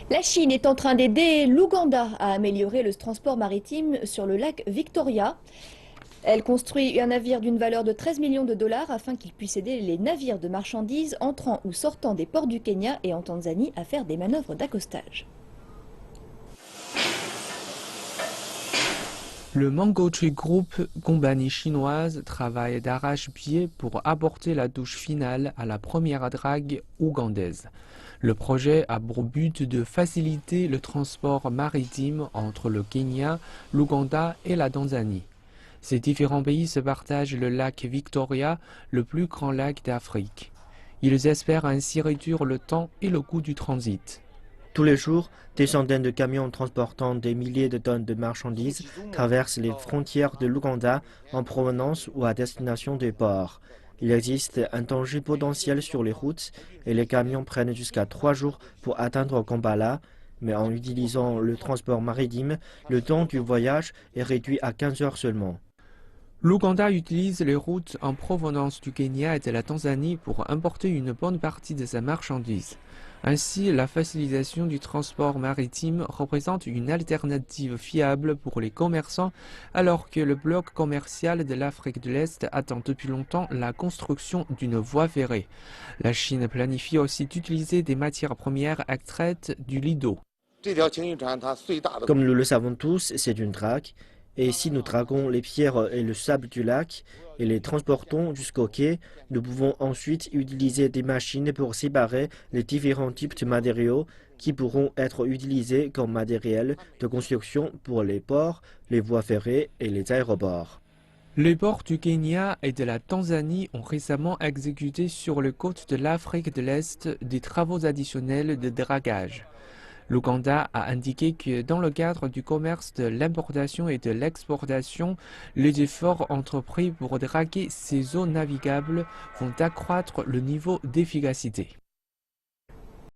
La Chine est en train d'aider l'Ouganda à améliorer le transport maritime sur le lac Victoria. Elle construit un navire d'une valeur de 13 millions de dollars afin qu'il puisse aider les navires de marchandises entrant ou sortant des ports du Kenya et en Tanzanie à faire des manœuvres d'accostage. Le Mango Tree Group, compagnie chinoise, travaille d'arrache-pied pour apporter la douche finale à la première drague ougandaise. Le projet a pour but de faciliter le transport maritime entre le Kenya, l'Ouganda et la Tanzanie. Ces différents pays se partagent le lac Victoria, le plus grand lac d'Afrique. Ils espèrent ainsi réduire le temps et le coût du transit. Tous les jours, des centaines de camions transportant des milliers de tonnes de marchandises traversent les frontières de l'Ouganda en provenance ou à destination des ports. Il existe un danger potentiel sur les routes et les camions prennent jusqu'à 3 jours pour atteindre Kampala, mais en utilisant le transport maritime, le temps du voyage est réduit à 15 heures seulement. L'Ouganda utilise les routes en provenance du Kenya et de la Tanzanie pour importer une bonne partie de sa marchandise. Ainsi, la facilitation du transport maritime représente une alternative fiable pour les commerçants, alors que le bloc commercial de l'Afrique de l'Est attend depuis longtemps la construction d'une voie ferrée. La Chine planifie aussi d'utiliser des matières premières extraites du Lido. Comme nous le savons tous, c'est une drague. Et si nous draguons les pierres et le sable du lac et les transportons jusqu'au quai, nous pouvons ensuite utiliser des machines pour séparer les différents types de matériaux qui pourront être utilisés comme matériel de construction pour les ports, les voies ferrées et les aéroports. Les ports du Kenya et de la Tanzanie ont récemment exécuté sur les côtes de l'Afrique de l'Est des travaux additionnels de dragage. L'Ouganda a indiqué que dans le cadre du commerce de l'importation et de l'exportation, les efforts entrepris pour draguer ces eaux navigables vont accroître le niveau d'efficacité.